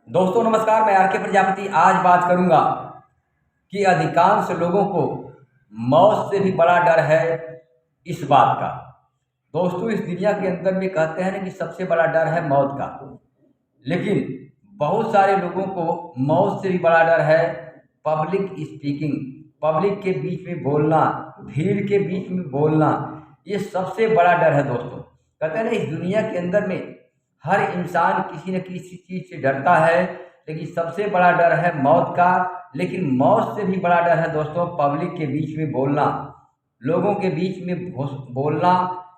दोस्तों नमस्कार, मैं आर के प्रजापति आज बात करूंगा कि अधिकांश लोगों को मौत से भी बड़ा डर है इस बात का। दोस्तों इस दुनिया के अंदर में कहते हैं ना कि सबसे बड़ा डर है मौत का, लेकिन बहुत सारे लोगों को मौत से भी बड़ा डर है पब्लिक स्पीकिंग। पब्लिक के बीच में बोलना, भीड़ के बीच में बोलना, ये सबसे बड़ा डर है दोस्तों। कहते हैं ना इस दुनिया के अंदर में हर इंसान किसी न किसी चीज़ से डरता है, लेकिन सबसे बड़ा डर है मौत का। लेकिन मौत से भी बड़ा डर है दोस्तों पब्लिक के बीच में बोलना, लोगों के बीच में बोलना,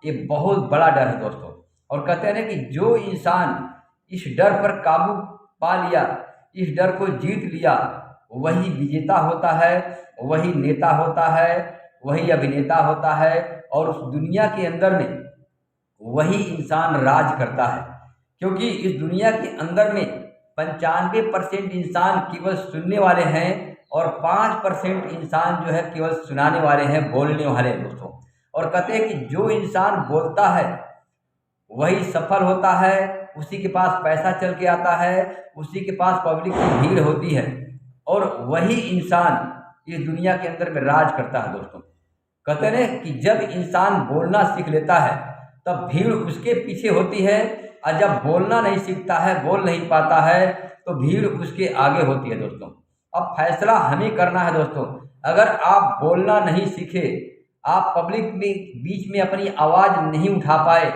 ये बहुत बड़ा डर है दोस्तों। और कहते हैं ना कि जो इंसान इस डर पर काबू पा लिया, इस डर को जीत लिया, वही विजेता होता है, वही नेता होता है, वही अभिनेता होता है, और उस दुनिया के अंदर में वही इंसान राज करता है। क्योंकि इस दुनिया के अंदर में 95% इंसान केवल सुनने वाले हैं और 5% इंसान जो है केवल सुनाने वाले हैं, बोलने वाले हैं दोस्तों। और कहते हैं कि जो इंसान बोलता है वही सफल होता है, उसी के पास पैसा चल के आता है, उसी के पास पब्लिक की भीड़ होती है, और वही इंसान इस दुनिया के अंदर में राज करता है दोस्तों। कहते हैं कि जब इंसान बोलना सीख लेता है तब भीड़ उसके पीछे होती है, और जब बोलना नहीं सीखता है, बोल नहीं पाता है, तो भीड़ उसके आगे होती है दोस्तों। अब फैसला हमें करना है दोस्तों। अगर आप बोलना नहीं सीखे, आप पब्लिक में बीच में अपनी आवाज़ नहीं उठा पाए,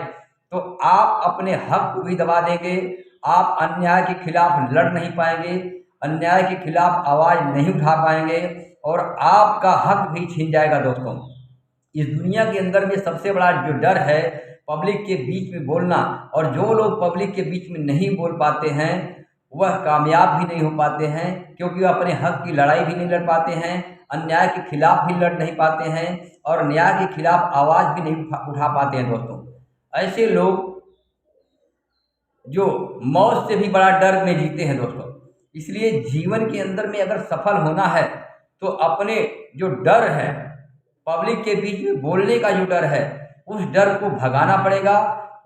तो आप अपने हक को भी दबा देंगे, आप अन्याय के खिलाफ लड़ नहीं पाएंगे, अन्याय के खिलाफ आवाज़ नहीं उठा पाएंगे, और आपका हक भी छीन जाएगा दोस्तों। इस दुनिया के अंदर में सबसे बड़ा जो डर है पब्लिक के बीच में बोलना, और जो लोग पब्लिक के बीच में नहीं बोल पाते हैं वह कामयाब भी नहीं हो पाते हैं, क्योंकि वह अपने हक की लड़ाई भी नहीं लड़ पाते हैं, अन्याय के खिलाफ भी लड़ नहीं पाते हैं, और न्याय के खिलाफ आवाज़ भी नहीं उठा पाते हैं दोस्तों। ऐसे लोग जो मौत से भी बड़ा डर में जीते हैं दोस्तों। इसलिए जीवन के अंदर में अगर सफल होना है तो अपने जो डर है, पब्लिक के बीच में बोलने का जो डर है, उस डर को भगाना पड़ेगा,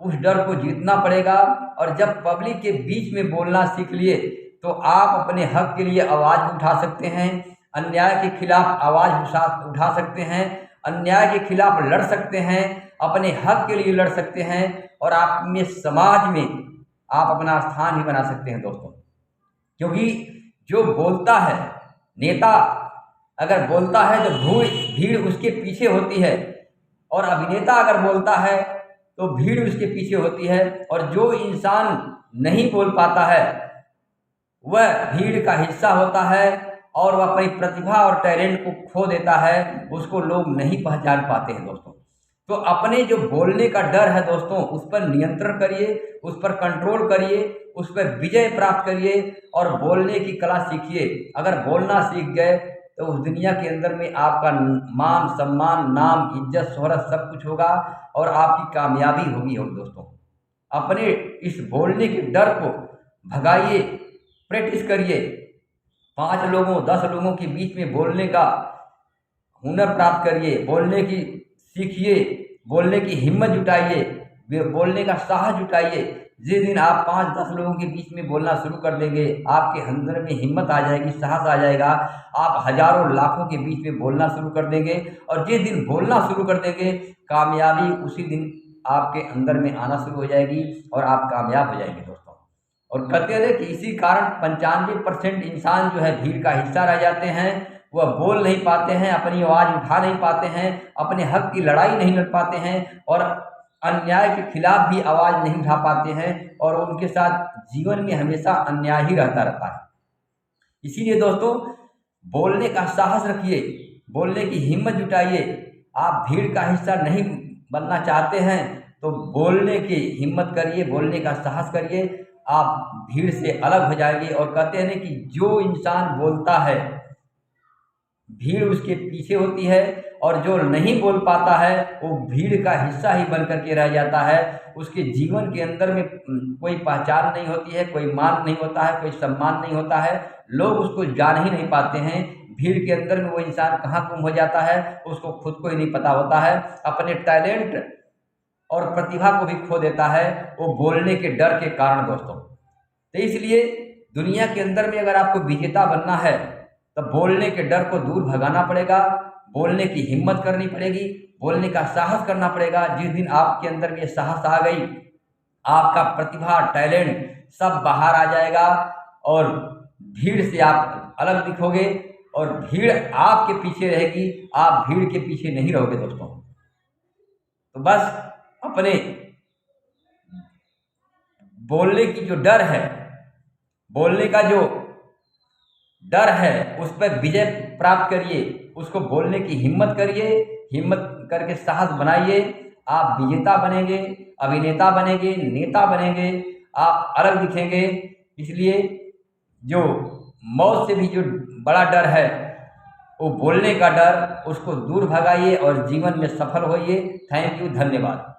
उस डर को जीतना पड़ेगा। और जब पब्लिक के बीच में बोलना सीख लिए तो आप अपने हक के लिए आवाज़ उठा सकते हैं, अन्याय के खिलाफ आवाज़ उठा सकते हैं, अन्याय के खिलाफ लड़ सकते हैं, अपने हक के लिए लड़ सकते हैं, और आप में समाज में आप अपना स्थान भी बना सकते हैं दोस्तों। क्योंकि जो बोलता है, नेता अगर बोलता है तो भीड़ उसके पीछे होती है, और अभिनेता अगर बोलता है तो भीड़ उसके पीछे होती है। और जो इंसान नहीं बोल पाता है वह भीड़ का हिस्सा होता है, और वह अपनी प्रतिभा और टैलेंट को खो देता है, उसको लोग नहीं पहचान पाते हैं दोस्तों। तो अपने जो बोलने का डर है दोस्तों, उस पर नियंत्रण करिए, उस पर कंट्रोल करिए, उस पर विजय प्राप्त करिए, और बोलने की कला सीखिए। अगर बोलना सीख गए तो उस दुनिया के अंदर में आपका मान सम्मान, नाम, इज्जत, शोहरत सब कुछ होगा, और आपकी कामयाबी होगी दोस्तों। अपने इस बोलने के डर को भगाइए, प्रैक्टिस करिए। 5 लोगों 10 लोगों के बीच में बोलने का हुनर प्राप्त करिए, बोलने की सीखिए, बोलने की हिम्मत जुटाइए, बोलने का साहस जुटाइए। जिस दिन आप 5-10 लोगों के बीच में बोलना शुरू कर देंगे, आपके अंदर में हिम्मत आ जाएगी, साहस आ जाएगा, आप हजारों लाखों के बीच में बोलना शुरू कर देंगे। और जिस दिन बोलना शुरू कर देंगे, कामयाबी उसी दिन आपके अंदर में आना शुरू हो जाएगी, और आप कामयाब हो जाएंगे दोस्तों। और कहते हैं कि इसी कारण 95% इंसान जो है भीड़ का हिस्सा रह जाते हैं, वह बोल नहीं पाते हैं, अपनी आवाज़ उठा नहीं पाते हैं, अपने हक की लड़ाई नहीं लड़ पाते हैं, और अन्याय के खिलाफ भी आवाज़ नहीं उठा पाते हैं, और उनके साथ जीवन में हमेशा अन्याय ही रहता है। इसीलिए दोस्तों बोलने का साहस रखिए, बोलने की हिम्मत जुटाइए। आप भीड़ का हिस्सा नहीं बनना चाहते हैं तो बोलने की हिम्मत करिए, बोलने का साहस करिए, आप भीड़ से अलग हो जाएंगे। और कहते हैं कि जो इंसान बोलता है भीड़ उसके पीछे होती है, और जो नहीं बोल पाता है वो भीड़ का हिस्सा ही बन करके रह जाता है। उसके जीवन के अंदर में कोई पहचान नहीं होती है, कोई मान नहीं होता है, कोई सम्मान नहीं होता है, लोग उसको जान ही नहीं पाते हैं। भीड़ के अंदर में वो इंसान कहाँ गुम हो जाता है, उसको खुद को ही नहीं पता होता है, अपने टैलेंट और प्रतिभा को भी खो देता है, वो बोलने के डर के कारण दोस्तों। तो इसलिए दुनिया के अंदर में अगर आपको विजेता बनना है तो बोलने के डर को दूर भगाना पड़ेगा, बोलने की हिम्मत करनी पड़ेगी, बोलने का साहस करना पड़ेगा। जिस दिन आपके अंदर में साहस आ गई, आपका प्रतिभा, टैलेंट सब बाहर आ जाएगा और भीड़ से आप अलग दिखोगे और भीड़ आपके पीछे रहेगी, आप भीड़ के पीछे नहीं रहोगे दोस्तों। तो बस अपने बोलने की जो डर है, बोलने का जो डर है, उस पर विजय प्राप्त करिए, उसको बोलने की हिम्मत करिए, हिम्मत करके साहस बनाइए। आप विजेता बनेंगे, अभिनेता बनेंगे, नेता बनेंगे, आप अलग दिखेंगे। इसलिए जो मौत से भी जो बड़ा डर है, वो बोलने का डर, उसको दूर भगाइए और जीवन में सफल होइए। थैंक यू, धन्यवाद।